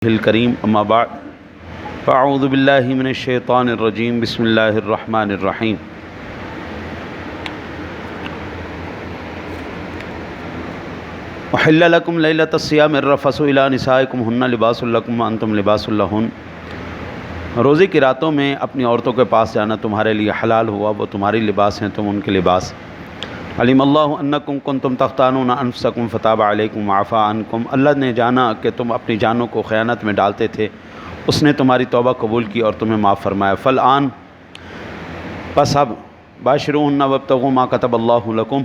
الکریم اما بعد فاعوذ باللہ من الشیطان الرجیم بسم اللہ الرحمن الرحیم احل لکم لیلۃ الصیام الرفث الی نسائکم ہن لباس لکم وانتم لباس لہن۔ روزے کی راتوں میں اپنی عورتوں کے پاس جانا تمہارے لیے حلال ہوا، وہ تمہاری لباس ہیں، تم ان کے لباس۔ علم اللہ انکم کنتم تختانون انفسکم فتاب علیکم وعفی عنکم۔ اللہ نے جانا کہ تم اپنی جانوں کو خیانت میں ڈالتے تھے، اس نے تمہاری توبہ قبول کی اور تمہیں معاف فرمایا۔ فالآن پس اب باشروہن وابتغوا ما کتب اللہ لکم،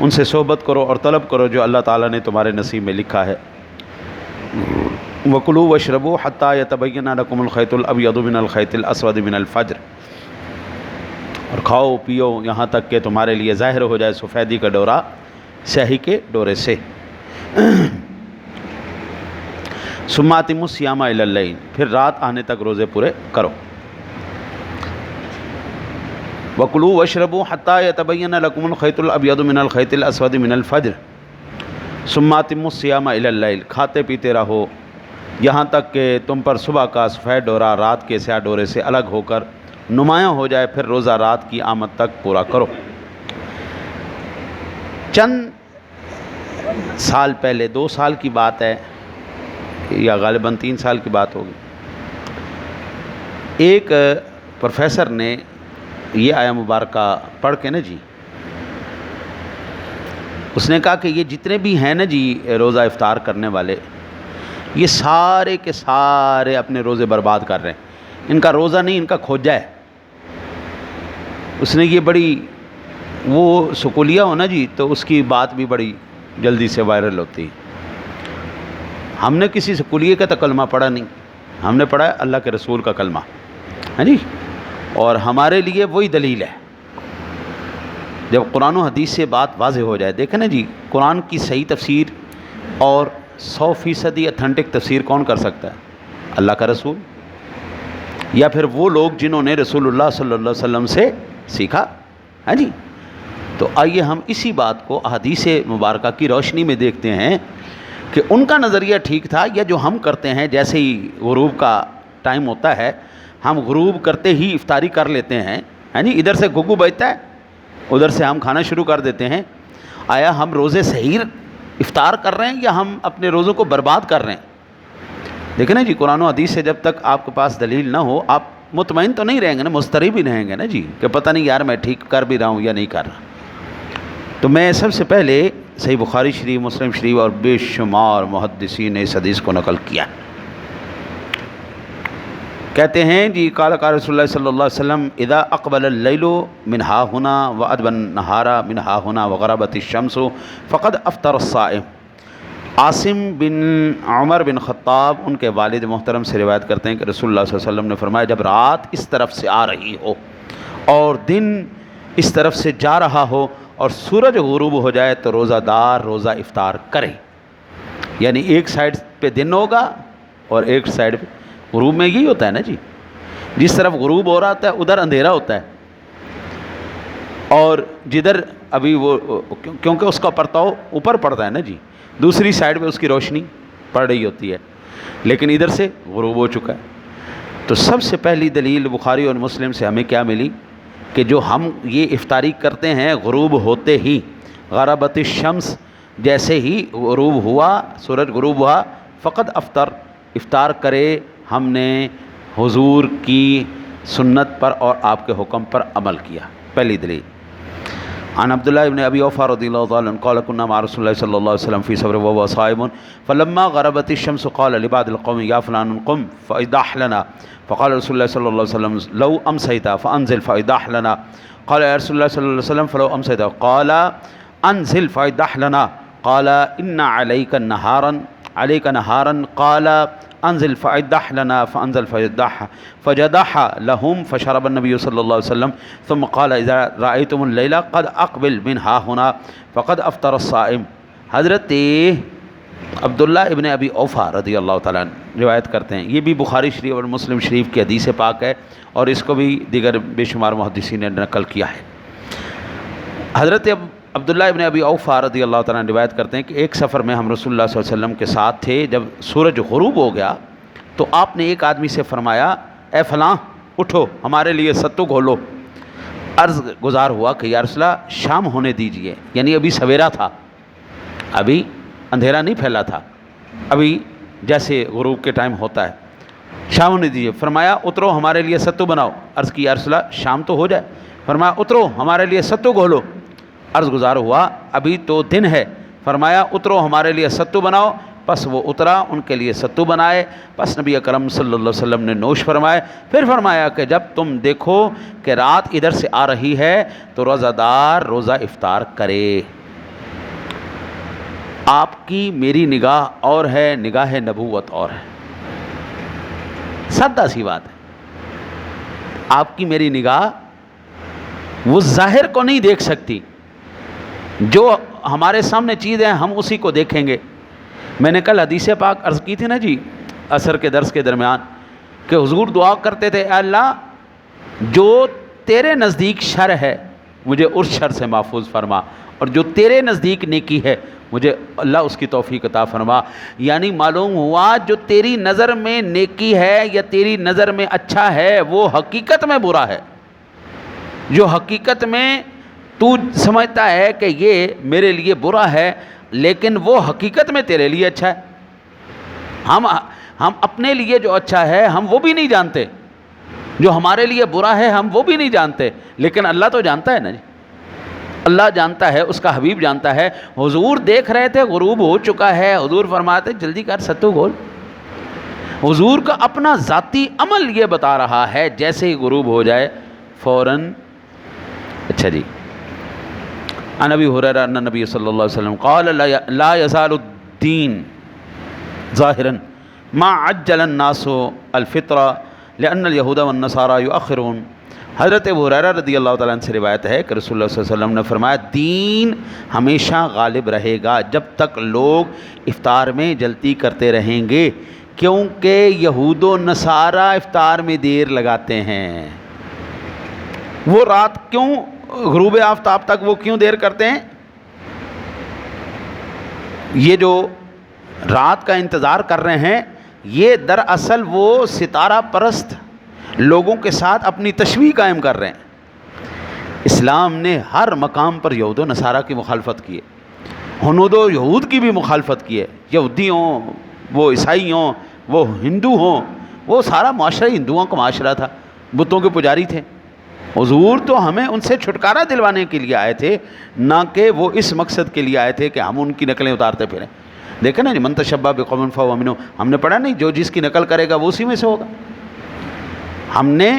ان سے صحبت کرو اور طلب کرو جو اللہ تعالیٰ نے تمہارے نصیب میں لکھا ہے۔ وکلوا واشربوا حتی یتبین لکم الخیط الابیض من الخیط الاسود من الفجر، اور کھاؤ پیو یہاں تک کہ تمہارے لیے ظاہر ہو جائے سفیدی کا ڈورا سیاہی کے ڈورے سے۔ ثم اتموا الصیام الی اللیل، پھر رات آنے تک روزے پورے کرو۔ وکلوا واشربوا حتی یتبین لکم الخیط الابیض من الخیط الاسود من الفجر ثم اتموا الصیام الی اللیل، کھاتے پیتے رہو یہاں تک کہ تم پر صبح کا سفید ڈورا رات کے سیاہ ڈورے سے الگ ہو کر نمایاں ہو جائے، پھر روزہ رات کی آمد تک پورا کرو۔ چند سال پہلے، 2 سال کی بات ہے یا غالباً 3 سال کی بات ہوگی، ایک پروفیسر نے یہ آیہ مبارکہ پڑھ کے اس نے کہا کہ یہ جتنے بھی ہیں روزہ افطار کرنے والے، یہ سارے کے سارے اپنے روزے برباد کر رہے ہیں، ان کا روزہ نہیں، ان کا کھوجا ہے۔ اس نے یہ بڑی، وہ سکولیہ ہو تو اس کی بات بھی بڑی جلدی سے وائرل ہوتی ہے۔ ہم نے کسی سکولیے کا تو کلمہ پڑھا نہیں، ہم نے پڑھا ہے اللہ کے رسول کا کلمہ، اور ہمارے لیے وہی دلیل ہے۔ جب قرآن و حدیث سے بات واضح ہو جائے، دیکھیں قرآن کی صحیح تفسیر اور 100% اتھینٹک تفسیر کون کر سکتا ہے؟ اللہ کا رسول، یا پھر وہ لوگ جنہوں نے رسول اللہ صلی اللہ علیہ وسلم سے سیکھا۔ تو آئیے ہم اسی بات کو احادیث مبارکہ کی روشنی میں دیکھتے ہیں کہ ان کا نظریہ ٹھیک تھا یا جو ہم کرتے ہیں۔ جیسے ہی غروب کا ٹائم ہوتا ہے، ہم غروب کرتے ہی افطاری کر لیتے ہیں، ادھر سے گھگو بجتا ہے، ادھر سے ہم کھانا شروع کر دیتے ہیں۔ آیا ہم روزے صحیح افطار کر رہے ہیں یا ہم اپنے روزوں کو برباد کر رہے ہیں؟ دیکھیں قرآن و حدیث سے جب تک آپ کے پاس دلیل نہ ہو، آپ مطمئن تو نہیں رہیں گے مضطرب ہی رہیں گے کہ پتہ نہیں یار میں ٹھیک کر بھی رہا ہوں یا نہیں کر رہا۔ تو میں سب سے پہلے صحیح بخاری شریف، مسلم شریف اور بے شمار محدثین نے اس حدیث کو نقل کیا۔ کہتے ہیں قال قال رسول اللہ صلی اللہ علیہ وسلم اذا اقبل اللیل من ہا ہنا وادبر النہار من ہا ہنا وغربت الشمس فقد افطر الصائم۔ عاصم بن عمر بن خطاب ان کے والد محترم سے روایت کرتے ہیں کہ رسول اللہ صلی اللہ علیہ وسلم نے فرمایا، جب رات اس طرف سے آ رہی ہو اور دن اس طرف سے جا رہا ہو اور سورج غروب ہو جائے تو روزہ دار روزہ افطار کرے۔ یعنی ایک سائڈ پہ دن ہوگا اور ایک سائڈ پہ غروب میں یہی ہوتا ہے جس طرف غروب ہو رہا ہوتا ہے ادھر اندھیرا ہوتا ہے، اور جدھر ابھی وہ کیونکہ اس کا پرتاؤ اوپر پڑتا ہے دوسری سائڈ پہ اس کی روشنی پڑ رہی ہوتی ہے، لیکن ادھر سے غروب ہو چکا ہے۔ تو سب سے پہلی دلیل بخاری اور مسلم سے ہمیں کیا ملی کہ جو ہم یہ افطاری کرتے ہیں غروب ہوتے ہی، غربت الشمس، جیسے ہی غروب ہوا، سورج غروب ہوا، فقط افطار کرے۔ ہم نے حضور کی سنت پر اور آپ کے حکم پر عمل کیا، پہلی دلیل۔ عن عبداللہ ابن ابی اوفا رضی اللہ تعالیٰ عنہ قال كنا مع رسول اللہ صلی اللہ علیہ وسلم فی سفر وهو صائم فلما غربت الشمس قال لبعض القوم یا فلان قم فاضح لنا فقال رسول اللہ صلی اللہ علیہ وسلم لو امسیت فانزل فاضح لنا قال یا رسول اللہ صلی اللہ علیہ وسلم فلو امسیت قال انزل فاضح لنا قال ان علیک نہارا قال انزل فاضح لنا فانزل فجدح لهم فشرب النبي صلی اللہ علیہ وسلم ثم قال اذا رأيتم الليل قد اقبل من ها هنا فقد افطر الصائم۔ حضرت عبداللہ ابن ابی اوفا رضی اللہ تعالیٰ عنہ روایت کرتے ہیں، یہ بھی بخاری شریف اور مسلم شریف کی حدیث پاک ہے، اور اس کو بھی دیگر بے شمار محدثین نے نقل کیا ہے۔ حضرت عبداللہ ابن ابی اوفا رضی اللہ تعالیٰ عنہ روایت کرتے ہیں کہ ایک سفر میں ہم رسول اللہ صلی اللہ علیہ وسلم کے ساتھ تھے. جب سورج غروب ہو گیا تو آپ نے ایک آدمی سے فرمایا اے فلاں اٹھو ہمارے لیے ستو گھولو. عرض گزار ہوا کہ یا رسول اللہ شام ہونے دیجئے، یعنی ابھی سویرا تھا، ابھی اندھیرا نہیں پھیلا تھا، ابھی جیسے غروب کے ٹائم ہوتا ہے، شام ہونے دیجئے. فرمایا اترو ہمارے لیے ستو بناؤ. عرض کی یا رسول اللہ شام تو ہو جائے. فرمایا اترو ہمارے لیے ستو گھولو. عرض گزار ہوا ابھی تو دن ہے. فرمایا اترو ہمارے لیے ستو بناؤ. پس وہ اترا، ان کے لیے ستو بنائے. پس نبی اکرم صلی اللہ علیہ وسلم نے نوش فرمائے. پھر فرمایا کہ جب تم دیکھو کہ رات ادھر سے آ رہی ہے تو روزہ دار روزہ افطار کرے. آپ کی میری نگاہ اور ہے، نگاہ نبوت اور ہے. سادہ سی بات ہے. آپ کی میری نگاہ وہ ظاہر کو نہیں دیکھ سکتی، جو ہمارے سامنے چیز ہے ہم اسی کو دیکھیں گے. میں نے کل حدیث پاک عرض کی تھی نا جی عصر کے درس کے درمیان کہ حضور دعا کرتے تھے اے اللہ جو تیرے نزدیک شر ہے مجھے اس شر سے محفوظ فرما، اور جو تیرے نزدیک نیکی ہے مجھے اللہ اس کی توفیق عطا فرما. یعنی معلوم ہوا جو تیری نظر میں نیکی ہے یا تیری نظر میں اچھا ہے وہ حقیقت میں برا ہے. جو حقیقت میں تو سمجھتا ہے کہ یہ میرے لیے برا ہے لیکن وہ حقیقت میں تیرے لیے اچھا ہے. ہم اپنے لیے جو اچھا ہے ہم وہ بھی نہیں جانتے، جو ہمارے لیے برا ہے ہم وہ بھی نہیں جانتے، لیکن اللہ تو جانتا ہے نا جی. اللہ جانتا ہے، اس کا حبیب جانتا ہے. حضور دیکھ رہے تھے غروب ہو چکا ہے، حضور فرماتے جلدی کر ستو گھول. حضور کا اپنا ذاتی عمل یہ بتا رہا ہے جیسے ہی غروب ہو جائے فوراً. اچھا جی. عن ابی ہریرہ ان نبی صلی اللہ علیہ وسلم قال لا یزال الدین ظاہرا ما عجل الناس الفطر لأن اليہود والنصارى یؤخرون. حضرت ابو ہریرہ رضی اللہ تعالیٰ عنہ سے روایت ہے کہ رسول اللہ صلی اللہ علیہ وسلم نے فرمایا دین ہمیشہ غالب رہے گا جب تک لوگ افطار میں جلدی کرتے رہیں گے، کیونکہ یہود و نصارہ افطار میں دیر لگاتے ہیں. وہ رات کیوں غروب آفتاب تک وہ کیوں دیر کرتے ہیں؟ یہ جو رات کا انتظار کر رہے ہیں یہ دراصل وہ ستارہ پرست لوگوں کے ساتھ اپنی تشبیہ قائم کر رہے ہیں. اسلام نے ہر مقام پر یہود و نصارہ کی مخالفت کی ہے، ہنود و یہود کی بھی مخالفت کی ہے. یہودی ہوں، وہ عیسائی ہوں، وہ ہندو ہوں، وہ سارا معاشرہ ہندوؤں کا معاشرہ تھا، بتوں کے پجاری تھے. حضور تو ہمیں ان سے چھٹکارا دلوانے کے لیے آئے تھے، نہ کہ وہ اس مقصد کے لیے آئے تھے کہ ہم ان کی نقلیں اتارتے پھریں. دیکھیں نا من تشبہ بقوم فہو منہم، ہم نے پڑھا نہیں جو جس کی نقل کرے گا وہ اسی میں سے ہوگا. ہم نے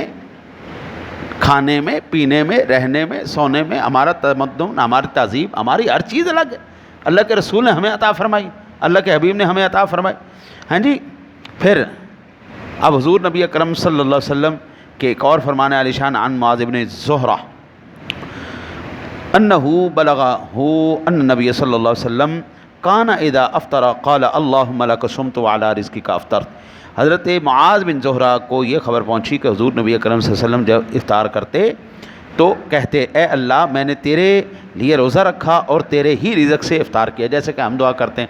کھانے میں، پینے میں، رہنے میں، سونے میں ہمارا تمدن، ہماری تہذیب، ہماری ہر چیز الگ ہے. اللہ کے رسول نے ہمیں عطا فرمائی، اللہ کے حبیب نے ہمیں عطا فرمائی. ہاں جی. پھر اب حضور نبی اکرم صلی اللہ علیہ وسلم کہ ایک اور فرمان علی شان عن معاذ بن زہرہ انہ بلغہ ان نبی صلی اللہ علیہ وسلم کان اذا افطر قال اللہم لک صمت وعلی رزقک افطرت. حضرت معاذ بن زہرہ کو یہ خبر پہنچی کہ حضور نبی اکرم صلی اللہ علیہ وسلم جب افطار کرتے تو کہتے اے اللہ میں نے تیرے لیے روزہ رکھا اور تیرے ہی رزق سے افطار کیا. جیسے کہ ہم دعا کرتے ہیں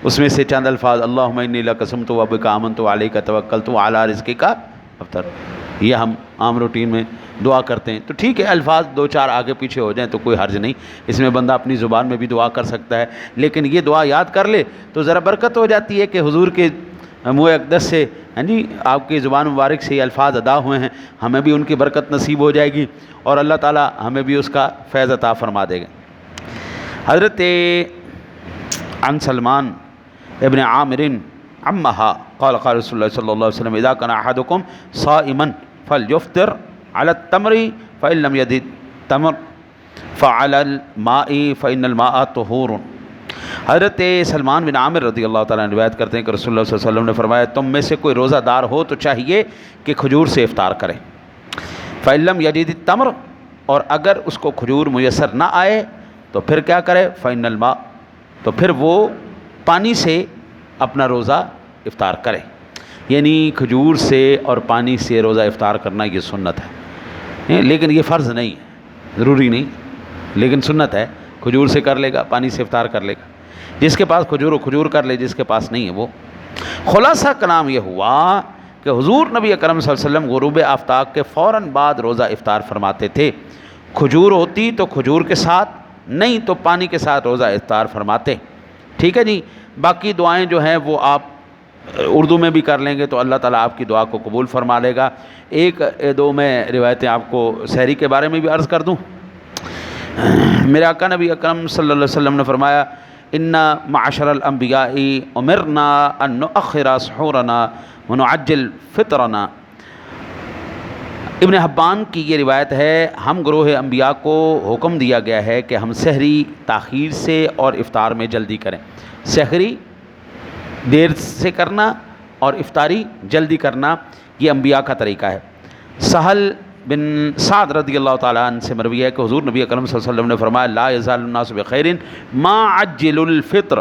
اس میں سے چند الفاظ اللہم انی لک صمت وبک آمنت وعلیک توکلت وعلی رزقک افطرت، یہ ہم عام روٹین میں دعا کرتے ہیں. تو ٹھیک ہے الفاظ دو چار آگے پیچھے ہو جائیں تو کوئی حرج نہیں، اس میں بندہ اپنی زبان میں بھی دعا کر سکتا ہے، لیکن یہ دعا یاد کر لے تو ذرا برکت ہو جاتی ہے کہ حضور کے منہ اقدس سے، ہاں جی، آپ کی زبان مبارک سے یہ الفاظ ادا ہوئے ہیں، ہمیں بھی ان کی برکت نصیب ہو جائے گی اور اللہ تعالیٰ ہمیں بھی اس کا فیض عطا فرما دے گا. حضرت عن سلمان ابن عامر عمہا قال قال رسول اللہ صلی اللہ علیہ وسلم اذا کان احدکم صائما فلیفطر علی التمر فإن لم یجد تمر فعلی الماء فإن الماء طہور. حضرت سلمان بن عامر رضی اللہ تعالیٰ عنہ روایت کرتے ہیں کہ رسول اللہ صلی اللہ علیہ وسلم نے فرمایا تم میں سے کوئی روزہ دار ہو تو چاہیے کہ کھجور سے افطار کرے. فإن لم یجد التمر، اور اگر اس کو کھجور میسر نہ آئے تو پھر کیا کرے؟ فإن الماء، تو پھر وہ پانی سے اپنا روزہ افطار کرے. یعنی کھجور سے اور پانی سے روزہ افطار کرنا یہ سنت ہے، لیکن یہ فرض نہیں ہے، ضروری نہیں، لیکن سنت ہے. کھجور سے کر لے گا، پانی سے افطار کر لے گا، جس کے پاس کھجور ہو کھجور کر لے، جس کے پاس نہیں ہے وہ۔ خلاصہ کلام یہ ہوا کہ حضور نبی اکرم صلی اللہ علیہ وسلم غروب آفتاب کے فوراً بعد روزہ افطار فرماتے تھے۔ کھجور ہوتی تو کھجور کے ساتھ، نہیں تو پانی کے ساتھ روزہ افطار فرماتے۔ ٹھیک ہے جی۔ باقی دعائیں جو ہیں وہ آپ اردو میں بھی کر لیں گے تو اللہ تعالیٰ آپ کی دعا کو قبول فرما لے گا۔ ایک دو میں روایتیں آپ کو سحری کے بارے میں بھی عرض کر دوں۔ میرے آقا نبی اکرم صلی اللہ علیہ وسلم نے فرمایا ان معاشر الانبیاء امرنا ان نؤخر سحورنا ونعجل فطرنا۔ ابن حبان کی یہ روایت ہے، ہم گروہ انبیاء کو حکم دیا گیا ہے کہ ہم سحری تاخیر سے اور افطار میں جلدی کریں۔ سحری دیر سے کرنا اور افطاری جلدی کرنا یہ انبیاء کا طریقہ ہے۔ سہل بن سعد رضی اللہ تعالیٰ عنہ سے مروی ہے کہ حضور نبی اکرم صلی اللہ علیہ وسلم نے فرمایا لا یزال الناس بخیر ما عجل الفطر،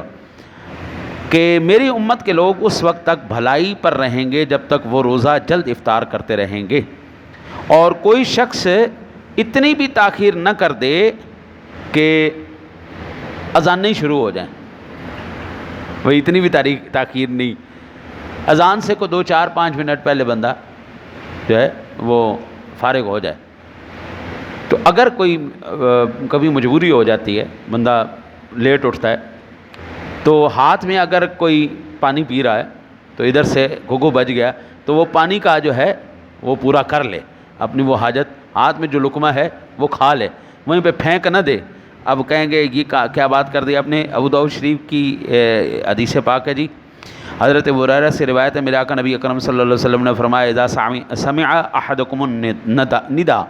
کہ میری امت کے لوگ اس وقت تک بھلائی پر رہیں گے جب تک وہ روزہ جلد افطار کرتے رہیں گے، اور کوئی شخص اتنی بھی تاخیر نہ کر دے کہ اذان نہیں شروع ہو جائیں۔ وہی اتنی بھی تاخیر نہیں، اذان سے کو 2-4-5 منٹ پہلے بندہ جو ہے وہ فارغ ہو جائے۔ تو اگر کوئی کبھی مجبوری ہو جاتی ہے، بندہ لیٹ اٹھتا ہے، تو ہاتھ میں اگر کوئی پانی پی رہا ہے تو ادھر سے گھگو بج گیا تو وہ پانی کا جو ہے وہ پورا کر لے، اپنی وہ حاجت، ہاتھ میں جو لقمہ ہے وہ کھا لے، وہیں پہ پھینک نہ دے۔ اب کہیں گے یہ کیا بات کر دی آپ نے؟ ابو داؤد شریف کی حدیث پاک ہے جی، حضرت ابو ہریرہ سے روایت ہے، میرے آقا نبی اکرم صلی اللہ علیہ وسلم نے فرمایا اذا سمع احدکم النداء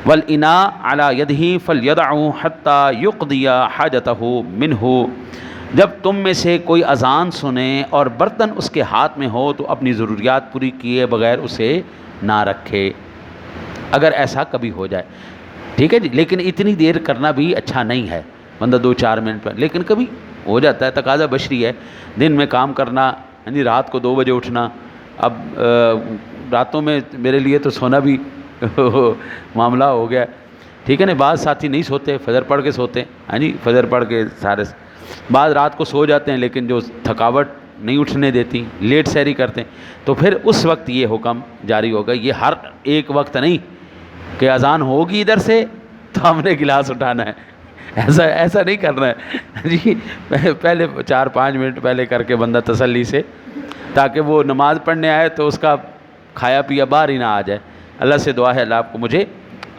والاناء على يده فليدعه حتى يقضي حاجته منه، جب تم میں سے کوئی اذان سنے اور برتن اس کے ہاتھ میں ہو تو اپنی ضروریات پوری کیے بغیر اسے نہ رکھے، اگر ایسا کبھی ہو جائے۔ ٹھیک ہے جی، لیکن اتنی دیر کرنا بھی اچھا نہیں ہے، بندہ 2-4 منٹ پر، لیکن کبھی ہو جاتا ہے، تقاضا بشری ہے، دن میں کام کرنا، یعنی رات کو 2 بجے اٹھنا۔ اب راتوں میں میرے لیے تو سونا بھی معاملہ ہو گیا، ٹھیک ہے نا۔ بعض ساتھی نہیں سوتے، فجر پڑھ کے سوتے ہیں، ہاں جی، فجر پڑھ کے سارے، بعض رات کو سو جاتے ہیں لیکن جو تھکاوٹ نہیں اٹھنے دیتی، لیٹ سحری کرتے ہیں، تو پھر اس وقت یہ حکم جاری ہوگا۔ یہ ہر ایک وقت نہیں کہ اذان ہوگی ادھر سے تو ہم نے گلاس اٹھانا ہے، ایسا نہیں کرنا ہے جی۔ پہلے 4-5 منٹ پہلے کر کے بندہ تسلی سے، تاکہ وہ نماز پڑھنے آئے تو اس کا کھایا پیا باہر ہی نہ آ جائے۔ اللہ سے دعا ہے اللہ آپ کو مجھے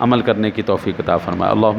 عمل کرنے کی توفیق عطا فرمائے۔ اللہم